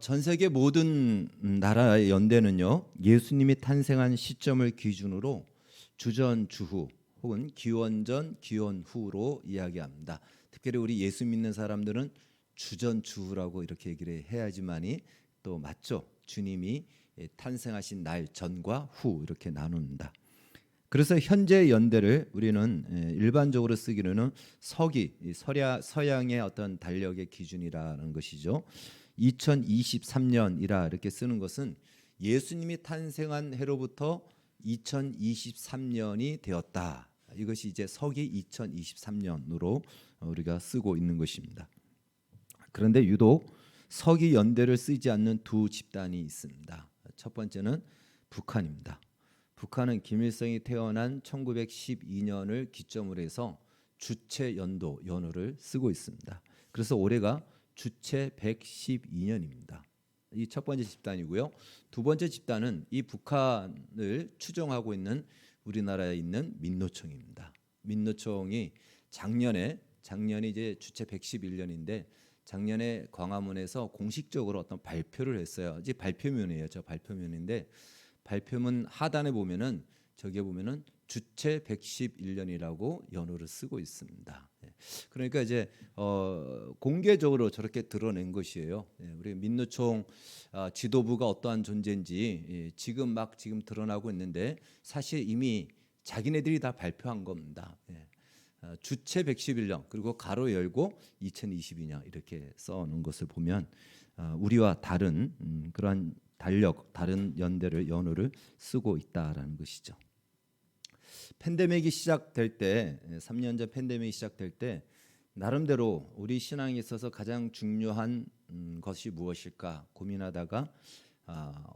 전 세계 모든 나라의 연대는요, 예수님이 탄생한 시점을 기준으로 주전, 주후 혹은 기원전, 기원 후로 이야기합니다. 특별히 우리 예수 믿는 사람들은 주전, 주후라고 이렇게 얘기를 해야지만이 또 맞죠. 주님이 탄생하신 날 전과 후 이렇게 나눕니다. 그래서 현재 연대를 우리는 일반적으로 쓰기로는 서기, 서양의 어떤 달력의 기준이라는 것이죠. 2023년이라 이렇게 쓰는 것은 예수님이 탄생한 해로부터 2023년이 되었다. 이것이 이제 서기 2023년으로 우리가 쓰고 있는 것입니다. 그런데 유독 서기 연대를 쓰지 않는 두 집단이 있습니다. 첫 번째는 북한입니다. 북한은 김일성이 태어난 1912년을 기점으로 해서 주체 연도 연호를 쓰고 있습니다. 그래서 올해가 주체 112년입니다. 이 첫 번째 집단이고요. 두 번째 집단은 이 북한을 추종하고 있는 우리나라에 있는 민노총입니다. 민노총이 작년에 이제 주체 111년인데 작년에 광화문에서 공식적으로 어떤 발표를 했어요. 이제 발표문이에요. 저 발표문인데 발표문 하단에 보면은 저기에 보면은 주체 111년이라고 연호를 쓰고 있습니다. 그러니까 이제 공개적으로 저렇게 드러낸 것이에요. 우리 민노총 지도부가 어떠한 존재인지 지금 드러나고 있는데 사실 이미 자기네들이 다 발표한 겁니다. 주체 111년 그리고 가로 열고 2022년 이렇게 써놓은 것을 보면 우리와 다른 그러한 달력, 다른 연호를 쓰고 있다라는 것이죠. 팬데믹이 시작될 때, 3년 전 팬데믹이 시작될 때 나름대로 우리 신앙에 있어서 가장 중요한 것이 무엇일까 고민하다가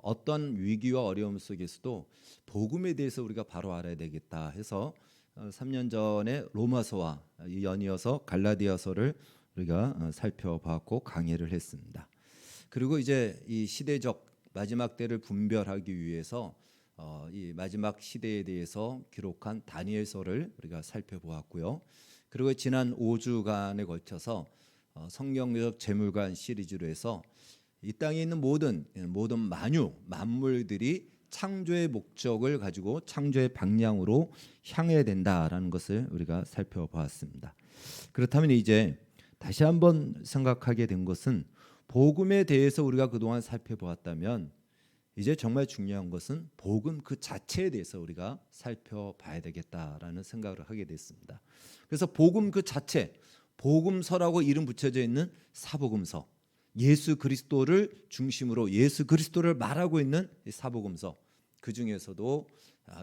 어떤 위기와 어려움 속에서도 복음에 대해서 우리가 바로 알아야 되겠다 해서 3년 전에 로마서와 연이어서 갈라디아서를 우리가 살펴봤고 강해를 했습니다. 그리고 이제 이 시대적 마지막 때를 분별하기 위해서 이 마지막 시대에 대해서 기록한 다니엘서를 우리가 살펴보았고요. 그리고 지난 5주간에 걸쳐서 성경적 재물관 시리즈로 해서 이 땅에 있는 모든 만물들이 창조의 목적을 가지고 창조의 방향으로 향해야 된다라는 것을 우리가 살펴보았습니다. 그렇다면 이제 다시 한번 생각하게 된 것은 복음에 대해서 우리가 그동안 살펴보았다면 이제 정말 중요한 것은 복음 그 자체에 대해서 우리가 살펴봐야 되겠다라는 생각을 하게 됐습니다. 그래서 복음 그 자체, 복음서라고 이름 붙여져 있는 사복음서, 예수 그리스도를 중심으로 예수 그리스도를 말하고 있는 사복음서, 그 중에서도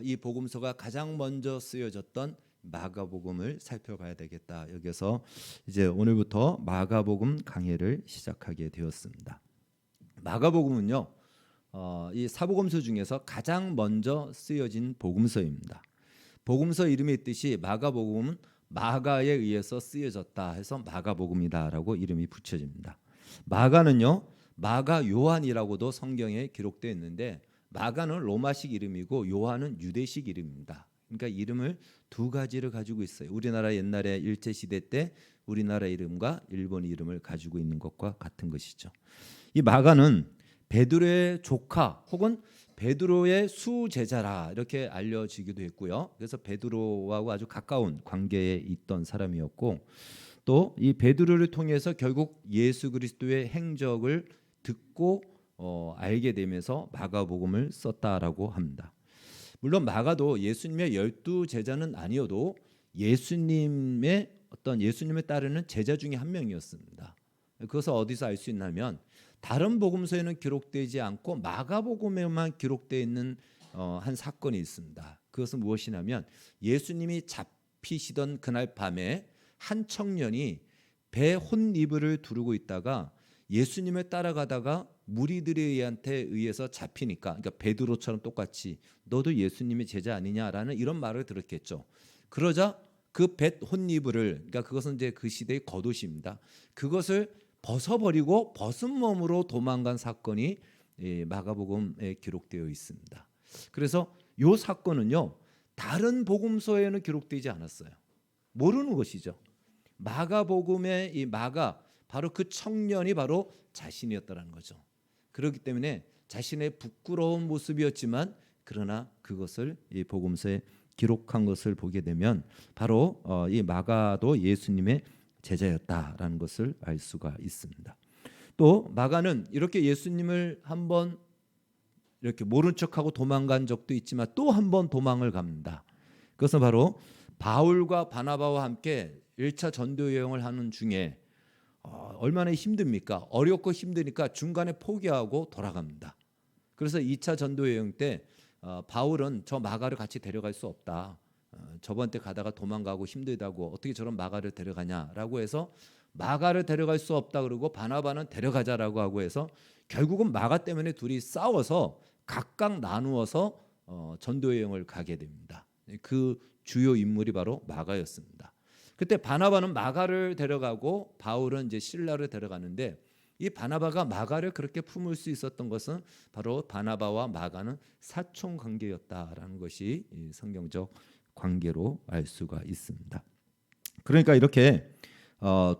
이 복음서가 가장 먼저 쓰여졌던 마가복음을 살펴봐야 되겠다. 여기서 이제 오늘부터 마가복음 강해를 시작하게 되었습니다. 마가복음은요, 이 사복음서 중에서 가장 먼저 쓰여진 복음서입니다. 복음서 이름의 뜻이 마가복음은 마가에 의해서 쓰여졌다 해서 마가복음이다라고 이름이 붙여집니다. 마가는요, 마가 요한이라고도 성경에 기록되어 있는데 마가는 로마식 이름이고 요한은 유대식 이름입니다. 그러니까 이름을 두 가지를 가지고 있어요. 우리나라 옛날에 일제시대 때 우리나라 이름과 일본 이름을 가지고 있는 것과 같은 것이죠. 이 마가는 베드로의 조카 혹은 베드로의 수제자라 이렇게 알려지기도 했고요. 그래서 베드로하고 아주 가까운 관계에 있던 사람이었고 또 이 베드로를 통해서 결국 예수 그리스도의 행적을 듣고 알게 되면서 마가복음을 썼다라고 합니다. 물론 마가도 예수님의 12제자는 아니어도 예수님에 따르는 제자 중에 한 명이었습니다. 그것을 어디서 알 수 있냐면 다른 복음서에는 기록되지 않고 마가복음에만 기록되어 있는 한 사건이 있습니다. 그것은 무엇이냐면 예수님이 잡히시던 그날 밤에 한 청년이 배 혼이불을 두르고 있다가 예수님을 따라가다가 무리들한테 의해서 잡히니까, 그러니까 베드로처럼 똑같이 너도 예수님의 제자 아니냐라는 이런 말을 들었겠죠. 그러자 그 배 혼이불을, 그러니까 그것은 이제 그 시대의 겉옷입니다. 그것을 벗어버리고 벗은 몸으로 도망간 사건이 마가복음에 기록되어 있습니다. 그래서 이 사건은요, 다른 복음서에는 기록되지 않았어요. 모르는 것이죠. 마가복음의 이 마가 바로 그 청년이 바로 자신이었다는 거죠. 그렇기 때문에 자신의 부끄러운 모습이었지만 그러나 그것을 이 복음서에 기록한 것을 보게 되면 바로 이 마가도 예수님의 제자였다라는 것을 알 수가 있습니다. 또 마가는 이렇게 예수님을 한번 이렇게 모른 척하고 도망간 적도 있지만 또 한 번 도망을 갑니다. 그것은 바로 바울과 바나바와 함께 1차 전도 여행을 하는 중에 얼마나 힘듭니까? 어렵고 힘드니까 중간에 포기하고 돌아갑니다. 그래서 2차 전도 여행 때 바울은 저 마가를 같이 데려갈 수 없다. 저번 때 가다가 도망가고 힘들다고 어떻게 저런 마가를 데려가냐라고 해서 마가를 데려갈 수 없다 그러고 바나바는 데려가자라고 하고 해서 결국은 마가 때문에 둘이 싸워서 각각 나누어서 전도 여행을 가게 됩니다. 그 주요 인물이 바로 마가였습니다. 그때 바나바는 마가를 데려가고 바울은 이제 실라를 데려가는데 이 바나바가 마가를 그렇게 품을 수 있었던 것은 바로 바나바와 마가는 사촌 관계였다라는 것이 성경적 관계로 알 수가 있습니다. 그러니까 이렇게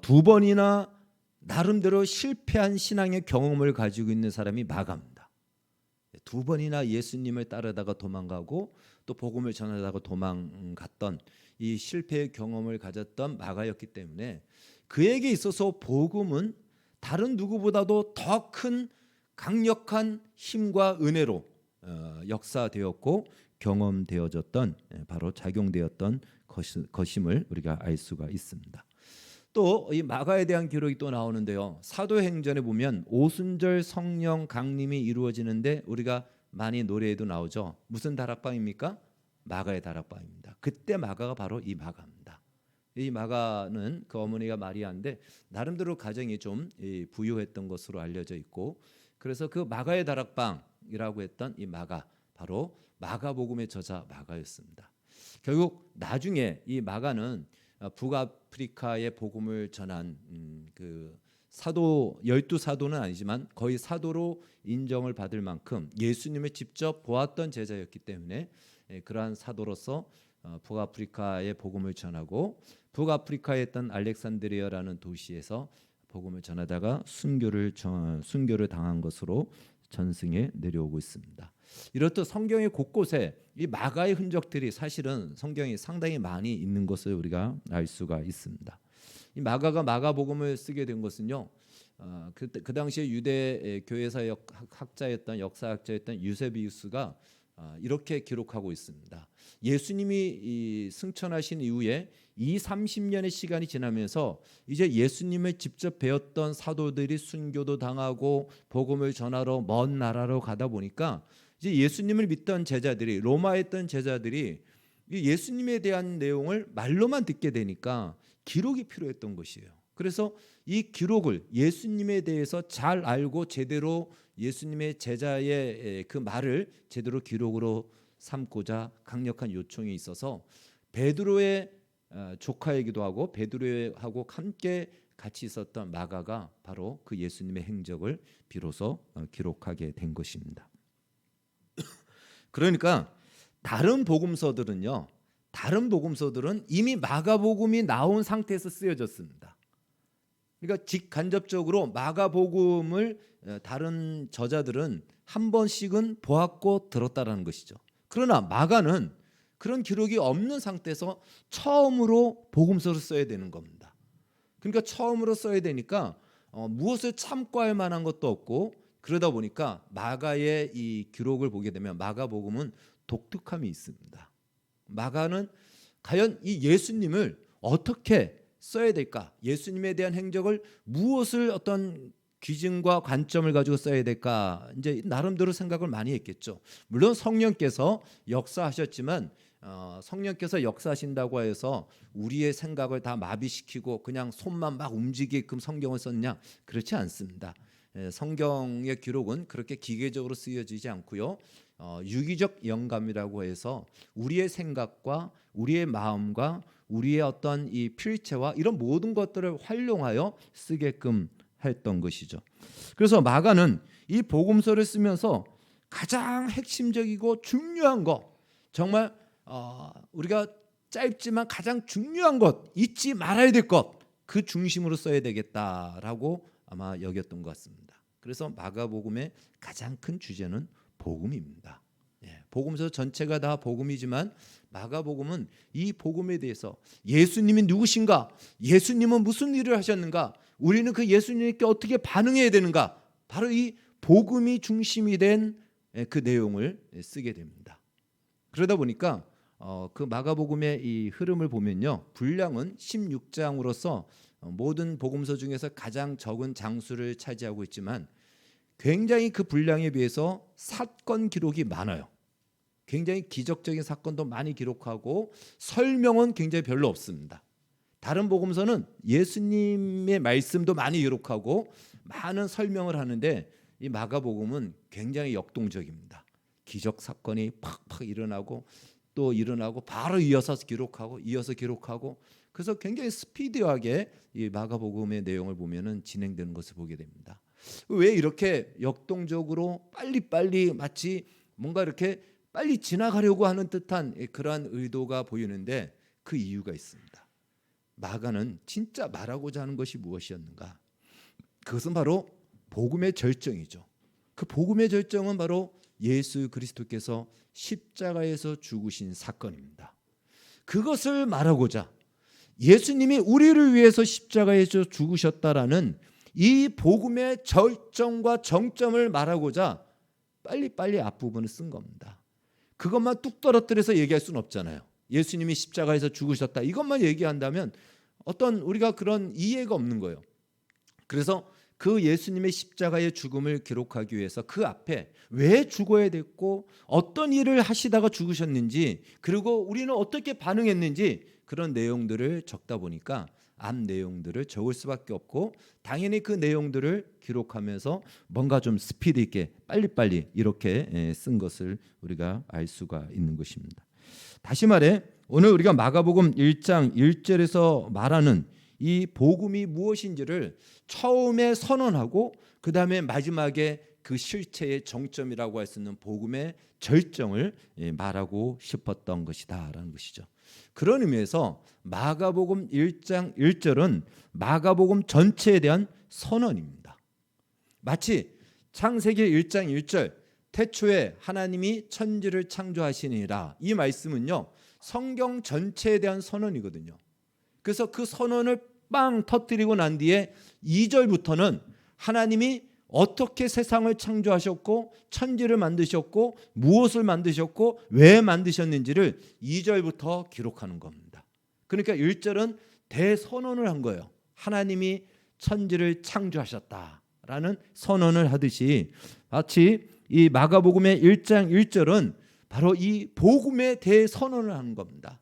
두 번이나 나름대로 실패한 신앙의 경험을 가지고 있는 사람이 마가입니다. 두 번이나 예수님을 따르다가 도망가고 또 복음을 전하다가 도망갔던 이 실패의 경험을 가졌던 마가였기 때문에 그에게 있어서 복음은 다른 누구보다도 더 큰 강력한 힘과 은혜로 역사되었고 경험되어졌던 바로 작용되었던 것임을 우리가 알 수가 있습니다. 또 이 마가에 대한 기록이 또 나오는데요. 사도행전에 보면 오순절 성령 강림이 이루어지는데 우리가 많이 노래에도 나오죠. 무슨 다락방입니까? 마가의 다락방입니다. 그때 마가가 바로 이 마가입니다. 이 마가는 그 어머니가 마리아인데 나름대로 가정이 좀 부유했던 것으로 알려져 있고 그래서 그 마가의 다락방이라고 했던 이 마가 바로 마가복음의 저자 마가였습니다. 결국 나중에 이 마가는 북아프리카의 복음을 전한 그 사도 12사도는 아니지만 거의 사도로 인정을 받을 만큼 예수님을 직접 보았던 제자였기 때문에 그러한 사도로서 북아프리카의 복음을 전하고 북아프리카에 있던 알렉산드리아라는 도시에서 복음을 전하다가 순교를 당한 것으로 전승에 내려오고 있습니다. 이렇듯 성경의 곳곳에 이 마가의 흔적들이 사실은 성경이 상당히 많이 있는 것을 우리가 알 수가 있습니다. 이 마가가 마가복음을 쓰게 된 것은요. 그 당시에 유대 교회사 학자였던 역사학자였던 유세비우스가 이렇게 기록하고 있습니다. 예수님이 승천하신 이후에 30년의 시간이 지나면서 이제 예수님을 직접 배웠던 사도들이 순교도 당하고 복음을 전하러 먼 나라로 가다 보니까 이제 예수님을 믿던 제자들이 로마에 있던 제자들이 예수님에 대한 내용을 말로만 듣게 되니까 기록이 필요했던 것이에요. 그래서 이 기록을 예수님에 대해서 잘 알고 제대로 예수님의 제자의 그 말을 제대로 기록으로 삼고자 강력한 요청이 있어서 베드로의 조카이기도 하고 베드로하고 함께 같이 있었던 마가가 바로 그 예수님의 행적을 비로소 기록하게 된 것입니다. 그러니까 다른 복음서들은 이미 마가복음이 나온 상태에서 쓰여졌습니다. 그러니까 직간접적으로 마가복음을 다른 저자들은 한 번씩은 보았고 들었다라는 것이죠. 그러나 마가는 그런 기록이 없는 상태에서 처음으로 복음서를 써야 되는 겁니다. 그러니까 처음으로 써야 되니까 무엇을 참고할 만한 것도 없고 그러다 보니까 마가의 이 기록을 보게 되면 마가복음은 독특함이 있습니다. 마가는 과연 이 예수님을 어떻게 써야 될까? 예수님에 대한 행적을 무엇을 어떤 기준과 관점을 가지고 써야 될까? 이제 나름대로 생각을 많이 했겠죠. 물론 성령께서 역사하셨지만 성령께서 역사하신다고 해서 우리의 생각을 다 마비시키고 그냥 손만 막 움직이게끔 성경을 썼냐? 그렇지 않습니다. 성경의 기록은 그렇게 기계적으로 쓰여지지 않고요. 유기적 영감이라고 해서 우리의 생각과 우리의 마음과 우리의 어떤 이 필체와 이런 모든 것들을 활용하여 쓰게끔 했던 것이죠. 그래서 마가는 이 복음서를 쓰면서 가장 핵심적이고 중요한 것, 정말 우리가 짧지만 가장 중요한 것, 잊지 말아야 될 것, 그 중심으로 써야 되겠다라고 아마 여겼던 것 같습니다. 그래서 마가복음의 가장 큰 주제는 복음입니다. 복음서 전체가 다 복음이지만 마가복음은 이 복음에 대해서 예수님이 누구신가? 예수님은 무슨 일을 하셨는가? 우리는 그 예수님께 어떻게 반응해야 되는가? 바로 이 복음이 중심이 된 그 내용을 쓰게 됩니다. 그러다 보니까 그 마가복음의 이 흐름을 보면요, 분량은 16장으로서 모든 복음서 중에서 가장 적은 장수를 차지하고 있지만 굉장히 그 분량에 비해서 사건 기록이 많아요. 굉장히 기적적인 사건도 많이 기록하고 설명은 굉장히 별로 없습니다. 다른 복음서는 예수님의 말씀도 많이 기록하고 많은 설명을 하는데 이 마가복음은 굉장히 역동적입니다. 기적 사건이 팍팍 일어나고 또 일어나고 바로 이어서 기록하고 그래서 굉장히 스피디하게 이 마가복음의 내용을 보면은 진행되는 것을 보게 됩니다. 왜 이렇게 역동적으로 빨리빨리 마치 뭔가 이렇게 빨리 지나가려고 하는 듯한 그러한 의도가 보이는데 그 이유가 있습니다. 마가는 진짜 말하고자 하는 것이 무엇이었는가? 그것은 바로 복음의 절정이죠. 그 복음의 절정은 바로 예수 그리스도께서 십자가에서 죽으신 사건입니다. 그것을 말하고자 예수님이 우리를 위해서 십자가에서 죽으셨다라는 이 복음의 절정과 정점을 말하고자 빨리빨리 앞부분을 쓴 겁니다. 그것만 뚝 떨어뜨려서 얘기할 수는 없잖아요. 예수님이 십자가에서 죽으셨다 이것만 얘기한다면 어떤 우리가 그런 이해가 없는 거예요. 그래서 그 예수님의 십자가의 죽음을 기록하기 위해서 그 앞에 왜 죽어야 됐고 어떤 일을 하시다가 죽으셨는지 그리고 우리는 어떻게 반응했는지 그런 내용들을 적다 보니까 앞 내용들을 적을 수밖에 없고 당연히 그 내용들을 기록하면서 뭔가 좀 스피드 있게 빨리빨리 이렇게 쓴 것을 우리가 알 수가 있는 것입니다. 다시 말해 오늘 우리가 마가복음 1장 1절에서 말하는 이 복음이 무엇인지를 처음에 선언하고 그 다음에 마지막에 그 실체의 정점이라고 할 수 있는 복음의 절정을 말하고 싶었던 것이다라는 것이죠. 그런 의미에서 마가복음 1장 1절은 마가복음 전체에 대한 선언입니다. 마치 창세기 1장 1절 태초에 하나님이 천지를 창조하시니라 이 말씀은요 성경 전체에 대한 선언이거든요. 그래서 그 선언을 빵 터뜨리고 난 뒤에 2절부터는 하나님이 어떻게 세상을 창조하셨고 천지를 만드셨고 무엇을 만드셨고 왜 만드셨는지를 2절부터 기록하는 겁니다. 그러니까 1절은 대선언을 한 거예요. 하나님이 천지를 창조하셨다라는 선언을 하듯이 마치 이 마가복음의 1장 1절은 바로 이 복음의 대선언을 하는 겁니다.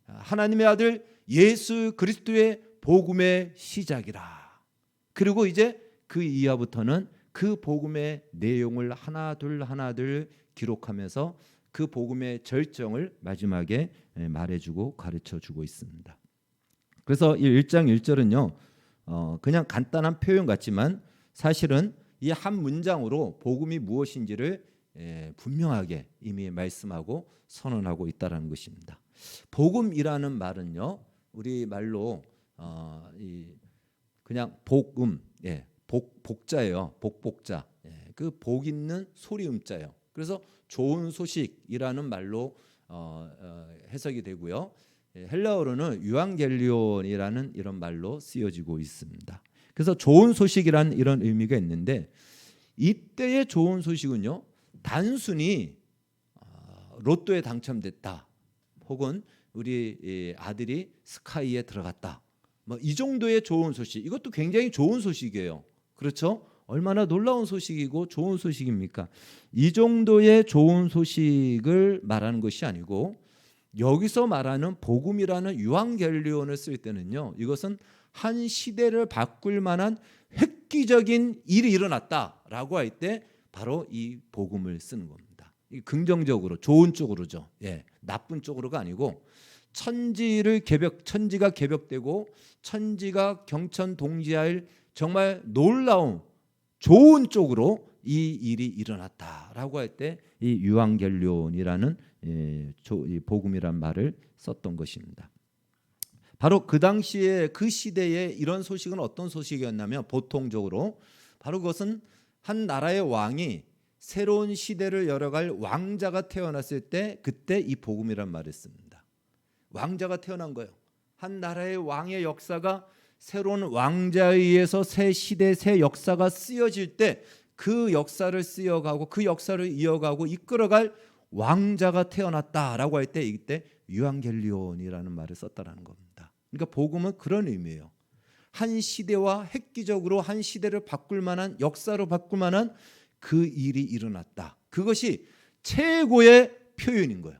하나님의 아들 예수 그리스도의 복음의 시작이라. 그리고 이제 그 이하부터는 그 복음의 내용을 하나둘 기록하면서 그 복음의 절정을 마지막에 말해주고 가르쳐주고 있습니다. 그래서 이 1장 1절은요 그냥 간단한 표현 같지만 사실은 이 한 문장으로 복음이 무엇인지를 분명하게 이미 말씀하고 선언하고 있다는 것입니다. 복음이라는 말은요 우리 말로 그냥 복음, 복자예요. 복자. 그 복 있는 소리 음자예요. 그래서 좋은 소식이라는 말로 해석이 되고요. 헬라어로는 유앙겔리온이라는 이런 말로 쓰여지고 있습니다. 그래서 좋은 소식이라는 이런 의미가 있는데 이때의 좋은 소식은요. 단순히 로또에 당첨됐다. 혹은 우리 아들이 스카이에 들어갔다. 뭐 이 정도의 좋은 소식. 이것도 굉장히 좋은 소식이에요. 그렇죠? 얼마나 놀라운 소식이고 좋은 소식입니까? 이 정도의 좋은 소식을 말하는 것이 아니고 여기서 말하는 복음이라는 유앙겔리온을 쓸 때는요. 이것은 한 시대를 바꿀 만한 획기적인 일이 일어났다라고 할 때 바로 이 복음을 쓰는 겁니다. 긍정적으로 좋은 쪽으로죠. 나쁜 쪽으로가 아니고 천지가 개벽되고 천지가 경천동지할 정말 놀라운 좋은 쪽으로 이 일이 일어났다라고 할 때 이 유앙겔리온이라는 복음이란 말을 썼던 것입니다. 바로 그 당시에 그 시대에 이런 소식은 어떤 소식이었냐면 보통적으로 바로 그것은 한 나라의 왕이 새로운 시대를 열어갈 왕자가 태어났을 때 그때 이 복음이란 말을 씁니다. 왕자가 태어난 거예요. 한 나라의 왕의 역사가 새로운 왕자에 의해서 새 시대, 새 역사가 쓰여질 때 그 역사를 쓰여가고 그 역사를 이어가고 이끌어갈 왕자가 태어났다라고 할 때 이때 유앙겔리온이라는 말을 썼다라는 겁니다. 그러니까 복음은 그런 의미예요. 한 시대와 획기적으로 한 시대를 바꿀 만한, 역사로 바꿀 만한 그 일이 일어났다. 그것이 최고의 표현인 거예요.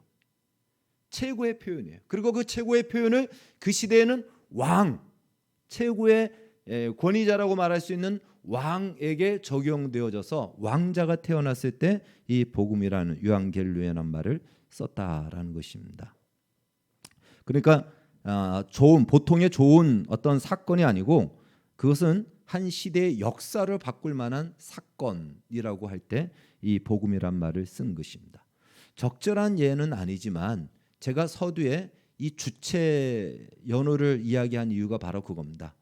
최고의 표현이에요. 그리고 그 최고의 표현을 그 시대에는 왕, 최고의 권위자라고 말할 수 있는 왕에게 적용되어져서 왕자가 태어났을 때 이 복음이라는 유앙겔리온이라는 말을 썼다라는 것입니다. 그러니까 보통의 좋은 어떤 사건이 아니고 그것은 한 시대의 역사를 바꿀 만한 사건이라고 할 때 이 복음이란 말을 쓴 것입니다. 적절한 예는 아니지만 제가 서두에 이 주체 연호를 이야기한 이유가 바로 그겁니다.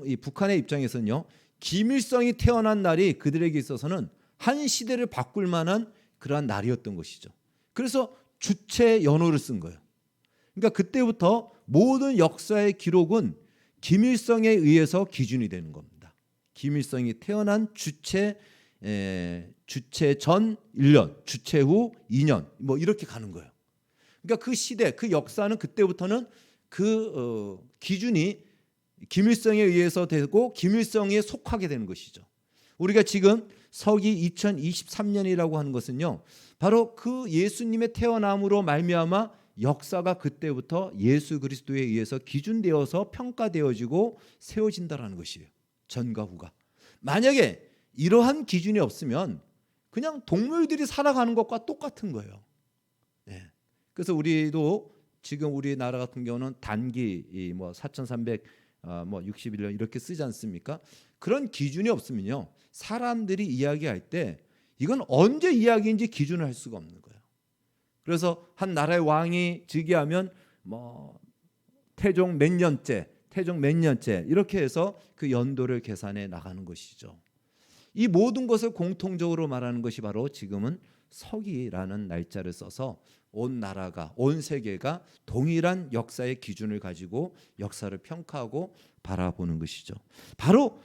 이 북한의 입장에서는요, 김일성이 태어난 날이 그들에게 있어서는 한 시대를 바꿀 만한 그러한 날이었던 것이죠. 그래서 주체 연호를 쓴 거예요. 그러니까 그때부터 모든 역사의 기록은 김일성에 의해서 기준이 되는 겁니다. 김일성이 태어난 주체 전 1년, 주체 후 2년 뭐 이렇게 가는 거예요. 그러니까 그 시대, 그 역사는 그때부터는 그 기준이 김일성에 의해서 되고 김일성에 속하게 되는 것이죠. 우리가 지금 서기 2023년이라고 하는 것은요, 바로 그 예수님의 태어남으로 말미암아 역사가 그때부터 예수 그리스도에 의해서 기준되어서 평가되어지고 세워진다라는 것이에요. 전과 후가. 만약에 이러한 기준이 없으면 그냥 동물들이 살아가는 것과 똑같은 거예요. 네. 그래서 우리도 지금 우리나라 같은 경우는 단기 4,361년 이렇게 쓰지 않습니까? 그런 기준이 없으면요, 사람들이 이야기할 때 이건 언제 이야기인지 기준을 할 수가 없는 거예요. 그래서 한 나라의 왕이 즉위하면 태종 몇 년째 이렇게 해서 그 연도를 계산해 나가는 것이죠. 이 모든 것을 공통적으로 말하는 것이 바로 지금은 서기라는 날짜를 써서 온 나라가, 온 세계가 동일한 역사의 기준을 가지고 역사를 평가하고 바라보는 것이죠. 바로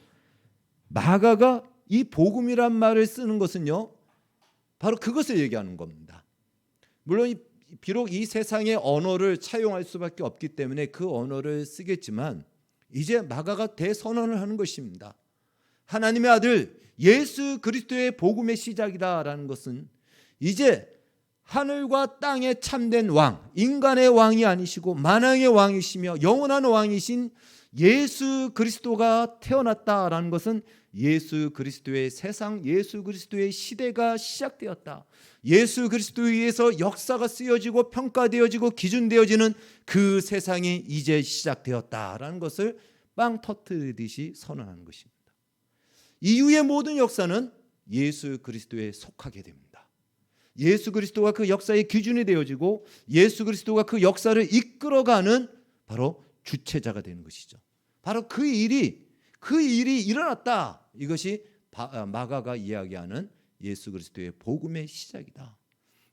마가가 이 복음이란 말을 쓰는 것은요, 바로 그것을 얘기하는 겁니다. 물론 비록 이 세상의 언어를 차용할 수밖에 없기 때문에 그 언어를 쓰겠지만 이제 마가가 대선언을 하는 것입니다. 하나님의 아들 예수 그리스도의 복음의 시작이다라는 것은 이제 하늘과 땅의 참된 왕, 인간의 왕이 아니시고 만왕의 왕이시며 영원한 왕이신 예수 그리스도가 태어났다라는 것은 예수 그리스도의 세상, 예수 그리스도의 시대가 시작되었다. 예수 그리스도에 의해서 역사가 쓰여지고 평가되어지고 기준되어지는 그 세상이 이제 시작되었다라는 것을 빵 터뜨리듯이 선언하는 것입니다. 이후의 모든 역사는 예수 그리스도에 속하게 됩니다. 예수 그리스도가 그 역사의 기준이 되어지고 예수 그리스도가 그 역사를 이끌어가는 바로 주체자가 되는 것이죠. 바로 그 일이 일어났다. 이것이 마가가 이야기하는 예수 그리스도의 복음의 시작이다.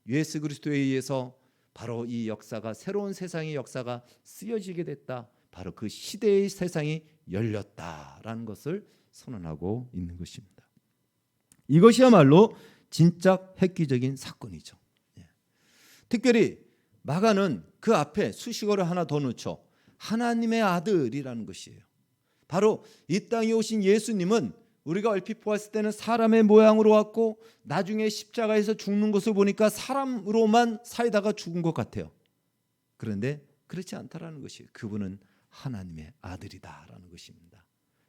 예수 그리스도에 의해서 바로 이 역사가, 새로운 세상의 역사가 쓰여지게 됐다. 바로 그 시대의 세상이 열렸다라는 것을 선언하고 있는 것입니다. 이것이야말로 진짜 획기적인 사건이죠. 특별히 마가는 그 앞에 수식어를 하나 더 넣죠. 하나님의 아들이라는 것이에요. 바로 이 땅에 오신 예수님은 우리가 얼핏 보았을 때는 사람의 모양으로 왔고 나중에 십자가에서 죽는 것을 보니까 사람으로만 살다가 죽은 것 같아요. 그런데 그렇지 않다라는 것이에요. 그분은 하나님의 아들이다라는 것입니다.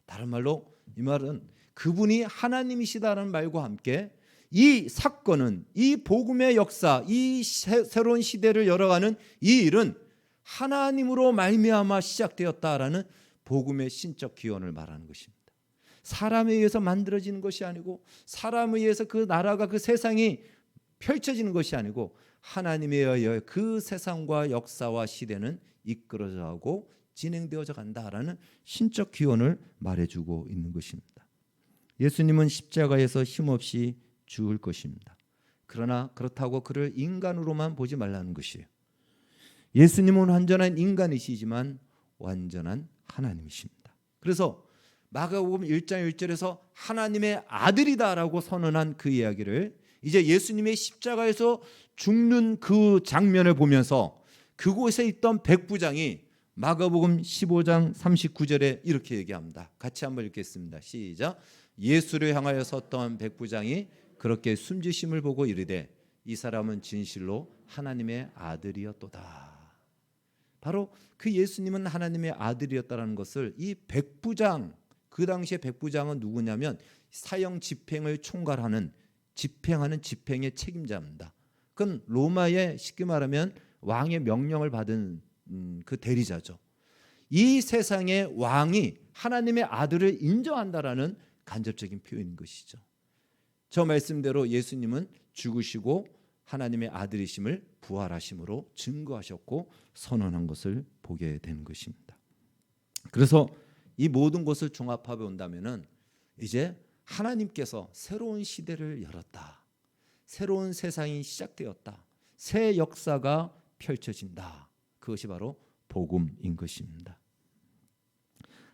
다른 말로 이 말은 그분이 하나님이시다라는 말과 함께 이 사건은, 이 복음의 역사, 이 새로운 시대를 열어가는 이 일은 하나님으로 말미암아 시작되었다라는 복음의 신적 기원을 말하는 것입니다. 사람에 의해서 만들어지는 것이 아니고 사람에 의해서 그 나라가, 그 세상이 펼쳐지는 것이 아니고 하나님에 의하여 그 세상과 역사와 시대는 이끌어져 가고 진행되어져 간다라는 신적 기원을 말해주고 있는 것입니다. 예수님은 십자가에서 힘없이 죽을 것입니다. 그러나 그렇다고 그를 인간으로만 보지 말라는 것이에요. 예수님은 완전한 인간이시지만 완전한 하나님이십니다. 그래서 마가복음 1장 1절에서 하나님의 아들이다라고 선언한 그 이야기를 이제 예수님의 십자가에서 죽는 그 장면을 보면서 그곳에 있던 백부장이 마가복음 15장 39절에 이렇게 얘기합니다. 같이 한번 읽겠습니다. 시작. 예수를 향하여 섰던 백부장이 그렇게 숨지심을 보고 이르되 이 사람은 진실로 하나님의 아들이었도다. 바로 그 예수님은 하나님의 아들이었다는 것을 이 백부장, 그 당시에 백부장은 누구냐면 사형 집행을 총괄하는 집행의 책임자입니다. 그건 로마의 쉽게 말하면 왕의 명령을 받은 그 대리자죠. 이 세상의 왕이 하나님의 아들을 인정한다라는 간접적인 표현인 것이죠. 저 말씀대로 예수님은 죽으시고 하나님의 아들이심을 부활하심으로 증거하셨고 선언한 것을 보게 되는 것입니다. 그래서 이 모든 것을 종합해 본다면은 이제 하나님께서 새로운 시대를 열었다. 새로운 세상이 시작되었다. 새 역사가 펼쳐진다. 그것이 바로 복음인 것입니다.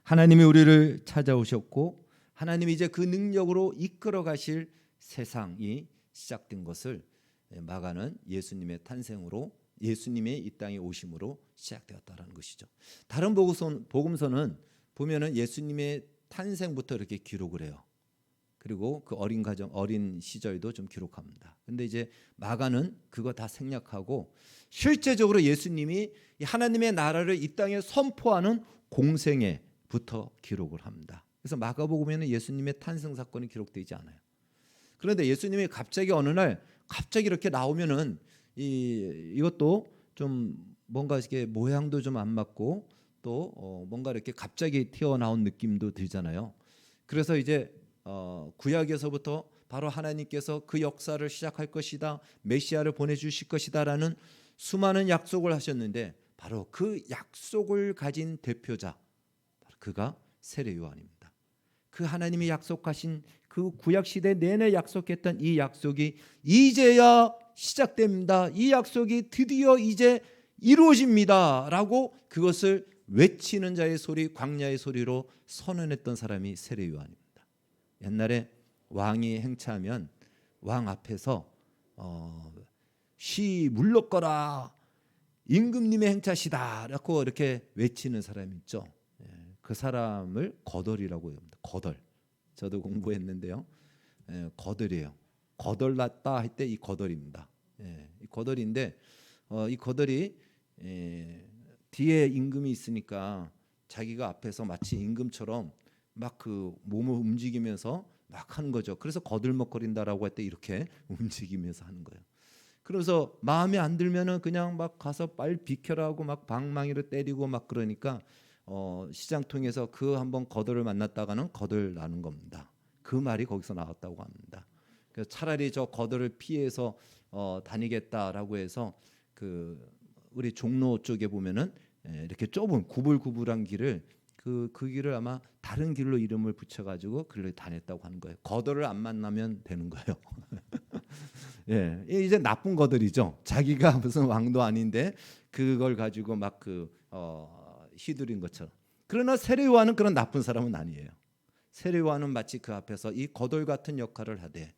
하나님이 우리를 찾아오셨고 하나님이 이제 그 능력으로 이끌어 가실 세상이 시작된 것을 마가는 예수님의 탄생으로 예수님의 이 땅에 오심으로 시작되었다는 것이죠. 다른 복음서는 보면은 예수님의 탄생부터 이렇게 기록을 해요. 그리고 그 어린 시절도 좀 기록합니다. 근데 이제 마가는 그거 다 생략하고 실제적으로 예수님이 하나님의 나라를 이 땅에 선포하는 공생애부터 기록을 합니다. 그래서 마가복음에는 예수님의 탄생 사건이 기록되지 않아요. 그런데 예수님이 갑자기 어느 날 갑자기 이렇게 나오면은 이것도 좀 뭔가 이렇게 모양도 좀 안 맞고 또 뭔가 이렇게 갑자기 튀어나온 느낌도 들잖아요. 그래서 이제 구약에서부터 바로 하나님께서 그 역사를 시작할 것이다, 메시아를 보내주실 것이다라는 수많은 약속을 하셨는데 바로 그 약속을 가진 대표자, 그가 세례 요한입니다. 그 하나님이 약속하신 그 구약 시대 내내 약속했던 이 약속이 이제야 시작됩니다. 이 약속이 드디어 이제 이루어집니다라고 그것을 외치는 자의 소리, 광야의 소리로 선언했던 사람이 세례 요한입니다. 옛날에 왕이 행차하면 왕 앞에서 쉬 물러거라 임금님의 행차시다라고 이렇게 외치는 사람이 있죠. 그 사람을 거덜이라고 합니다. 거덜. 저도 공부했는데요. 거덜이에요. 거덜났다 할 때 이 거덜입니다. 이 거덜인데 이 거덜이 뒤에 임금이 있으니까 자기가 앞에서 마치 임금처럼 막 그 몸을 움직이면서 막 하는 거죠. 그래서 거들먹거린다라고 할 때 이렇게 움직이면서 하는 거예요. 그래서 마음에 안 들면은 그냥 막 가서 빨리 비켜라고 막 방망이를 때리고 막 그러니까 시장통에서 그 한번 거덜을 만났다가는 거덜 나는 겁니다. 그 말이 거기서 나왔다고 합니다. 그래서 차라리 저 거덜을 피해서 다니겠다라고 해서 그 우리 종로 쪽에 보면은 이렇게 좁은 구불구불한 길을 그 길을 아마 다른 길로 이름을 붙여가지고 글을 다녔다고 하는 거예요. 거덜을 안 만나면 되는 거예요. 예, 이제 나쁜 거들이죠. 자기가 무슨 왕도 아닌데 그걸 가지고 막 휘두른 것처럼. 그러나 세례 요한은 그런 나쁜 사람은 아니에요. 세례 요한은 마치 그 앞에서 이 거덜 같은 역할을 하되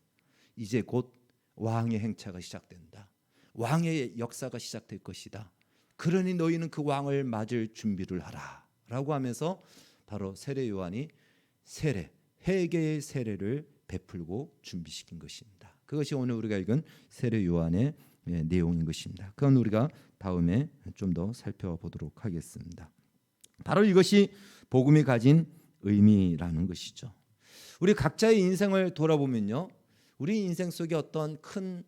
이제 곧 왕의 행차가 시작된다. 왕의 역사가 시작될 것이다. 그러니 너희는 그 왕을 맞을 준비를 하라. 라고 하면서 바로 세례 요한이 회개의 세례를 베풀고 준비시킨 것입니다. 그것이 오늘 우리가 읽은 세례 요한의 내용인 것입니다. 그건 우리가 다음에 좀 더 살펴보도록 하겠습니다. 바로 이것이 복음이 가진 의미라는 것이죠. 우리 각자의 인생을 돌아보면요, 우리 인생 속에 어떤 큰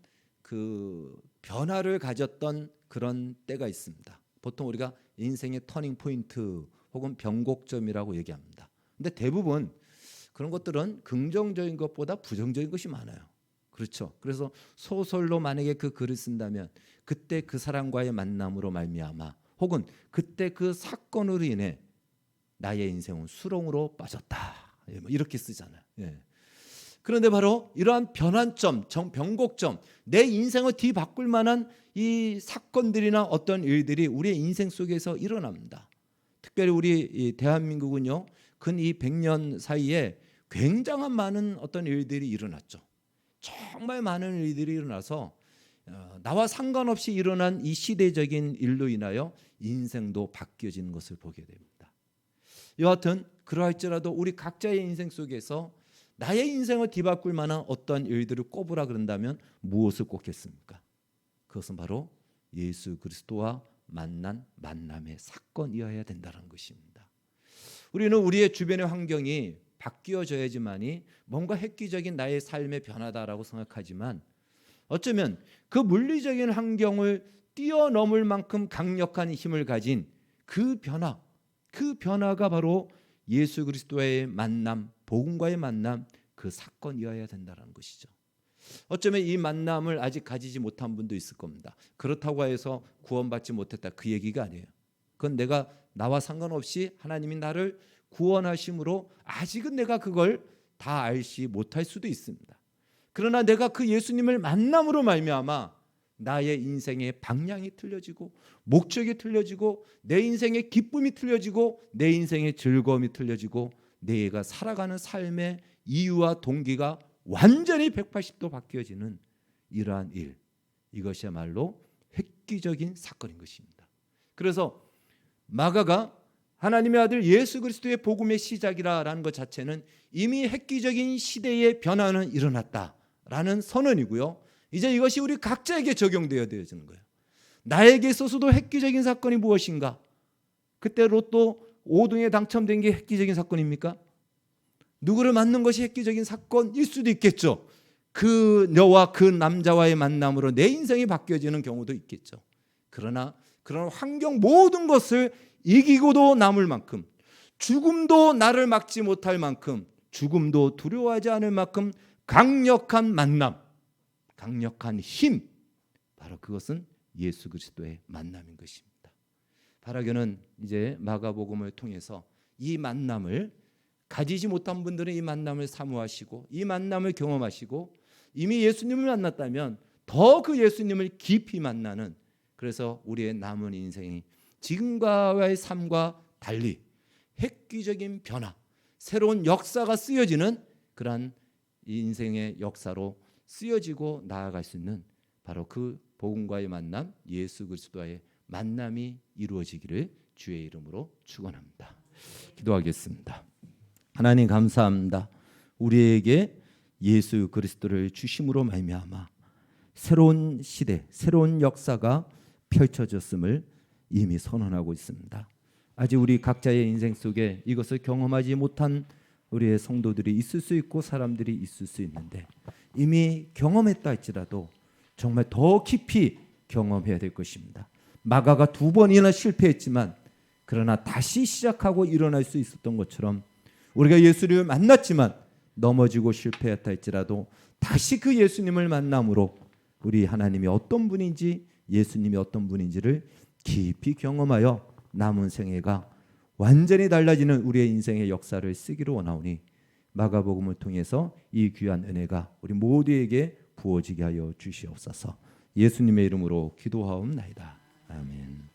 그 변화를 가졌던 그런 때가 있습니다. 보통 우리가 인생의 터닝 포인트 혹은 변곡점이라고 얘기합니다. 근데 대부분 그런 것들은 긍정적인 것보다 부정적인 것이 많아요. 그렇죠. 그래서 소설로 만약에 그 글을 쓴다면 그때 그 사람과의 만남으로 말미암아 혹은 그때 그 사건으로 인해 나의 인생은 수렁으로 빠졌다. 이렇게 쓰잖아요. 그런데 바로 이러한 변환점, 변곡점, 내 인생을 뒤바꿀 만한 이 사건들이나 어떤 일들이 우리의 인생 속에서 일어납니다. 특별히 우리 이 대한민국은요, 근 이 100년 사이에 굉장한 많은 어떤 일들이 일어났죠. 정말 많은 일들이 일어나서 나와 상관없이 일어난 이 시대적인 일로 인하여 인생도 바뀌어지는 것을 보게 됩니다. 여하튼 그러할지라도 우리 각자의 인생 속에서 나의 인생을 뒤바꿀 만한 어떤 일들을 꼽으라 그런다면 무엇을 꼽겠습니까? 그것은 바로 예수 그리스도와 만난 만남의 사건이어야 된다는 것입니다. 우리는 우리의 주변의 환경이 바뀌어져야지만이 뭔가 획기적인 나의 삶의 변화다라고 생각하지만 어쩌면 그 물리적인 환경을 뛰어넘을 만큼 강력한 힘을 가진 그 변화가 바로 예수 그리스도와의 만남, 복음과의 만남, 그 사건이어야 된다는 것이죠. 어쩌면 이 만남을 아직 가지지 못한 분도 있을 겁니다. 그렇다고 해서 구원받지 못했다, 그 얘기가 아니에요. 그건 나와 상관없이 하나님이 나를 구원하심으로 아직은 내가 그걸 다 알지 못할 수도 있습니다. 그러나 내가 그 예수님을 만남으로 말미암아 나의 인생의 방향이 틀려지고 목적이 틀려지고 내 인생의 기쁨이 틀려지고 내 인생의 즐거움이 틀려지고 내가 살아가는 삶의 이유와 동기가 완전히 180도 바뀌어지는 이러한 일, 이것이야말로 획기적인 사건인 것입니다. 그래서 마가가 하나님의 아들 예수 그리스도의 복음의 시작이라는 것 자체는 이미 획기적인 시대의 변화는 일어났다라는 선언이고요. 이제 이것이 우리 각자에게 적용되어야 되는 거예요. 나에게 있어서도 획기적인 사건이 무엇인가? 그때 로또 5등에 당첨된 게 획기적인 사건입니까? 누구를 만난 것이 획기적인 사건일 수도 있겠죠. 그 여와 그 남자와의 만남으로 내 인생이 바뀌어지는 경우도 있겠죠. 그러나 그런 환경 모든 것을 이기고도 남을 만큼, 죽음도 나를 막지 못할 만큼, 죽음도 두려워하지 않을 만큼 강력한 만남, 강력한 힘, 바로 그것은 예수 그리스도의 만남인 것입니다. 바라기는 이제 마가복음을 통해서 이 만남을 가지지 못한 분들은 이 만남을 사모하시고 이 만남을 경험하시고 이미 예수님을 만났다면 더 그 예수님을 깊이 만나는, 그래서 우리의 남은 인생이 지금과의 삶과 달리 획기적인 변화, 새로운 역사가 쓰여지는 그러한 인생의 역사로 쓰여지고 나아갈 수 있는 바로 그 복음과의 만남, 예수 그리스도와의 만남이 이루어지기를 주의 이름으로 축원합니다. 기도하겠습니다. 하나님 감사합니다. 우리에게 예수 그리스도를 주심으로 말미암아 새로운 시대, 새로운 역사가 펼쳐졌음을 이미 선언하고 있습니다. 아직 우리 각자의 인생 속에 이것을 경험하지 못한 우리의 성도들이 있을 수 있고 사람들이 있을 수 있는데 이미 경험했다 할지라도 정말 더 깊이 경험해야 될 것입니다. 마가가 2번이나 실패했지만 그러나 다시 시작하고 일어날 수 있었던 것처럼 우리가 예수님을 만났지만 넘어지고 실패했다 할지라도 다시 그 예수님을 만남으로 우리 하나님이 어떤 분인지, 예수님이 어떤 분인지를 깊이 경험하여 남은 생애가 완전히 달라지는 우리의 인생의 역사를 쓰기를 원하오니 마가복음을 통해서 이 귀한 은혜가 우리 모두에게 부어지게 하여 주시옵소서. 예수님의 이름으로 기도하옵나이다. 아멘.